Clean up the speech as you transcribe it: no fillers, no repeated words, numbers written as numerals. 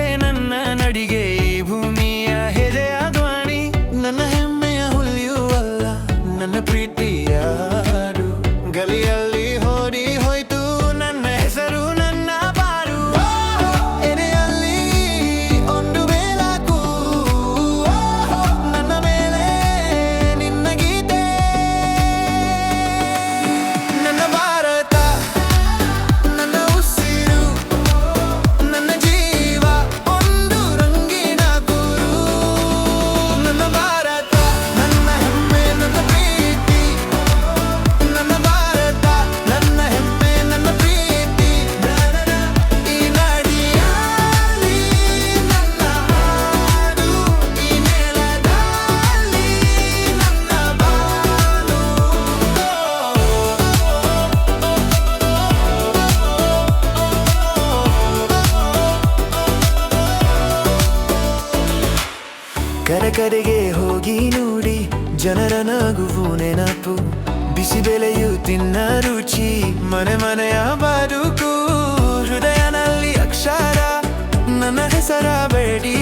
ನೀವೇ ನನ್ನ ನಡಿಗೆ, ಈ ಭೂಮಿಯ ಹೆದೆಯ ಧ್ವನಿ. ನನ್ನ ಹೆಮ್ಮೆಯ ಹುಲಿಯುವಲ್ಲ, ನನ್ನ ಪ್ರೀತಿಯ ಹಾಡು. ಗಲಿಯಲ್ಲಿ ಹೋಡಿ ಹೋಯ್ತು ನನ್ನ ಹೆಸರು, ನನ್ನ ಬಾರು. ಎದೆಯಲ್ಲಿ ಒಂದು ಬೆಳಕು, ನನ್ನ ಮೇಲೆ ನಿನ್ನ ಗೀತೆ. ನನ್ನ ಭಾರತ, ನನ್ನ ಉಸಿರು, ನನ್ನ ಜೀವ, ಒಂದು ರಂಗಿನ ಗುರು. ನನ್ನ ಭಾರತ, ನನ್ನ ಹೆಮ್ಮೆ, ನನ್ನ ಪ್ರೀತಿ. ನನ್ನ ಭಾರತ, ನನ್ನ ಹೆಮ್ಮೆ, ನನ್ನ ಪ್ರೀತಿ. ಈ ನಾಡಿಯಲ್ಲಿ ನನ್ನ ಹಾಡು, ಈ ನೆಲದಲ್ಲಿ ನನ್ನ ಬಾಳು. ಕರೆಗೆ ಹೋಗಿ ನೋಡಿ, ಜನರ ನಗುವು ನೆನಪು, ಬಿಸಿಬೆಲೆಯು ತಿನ್ನ ರುಚಿ, ಮನೆ ಮನೆಯ ಬದುಕು. ಹೃದಯನಲ್ಲಿ ಅಕ್ಷರ, ನನ್ನ ಹೆಸರ ಬೇಡಿ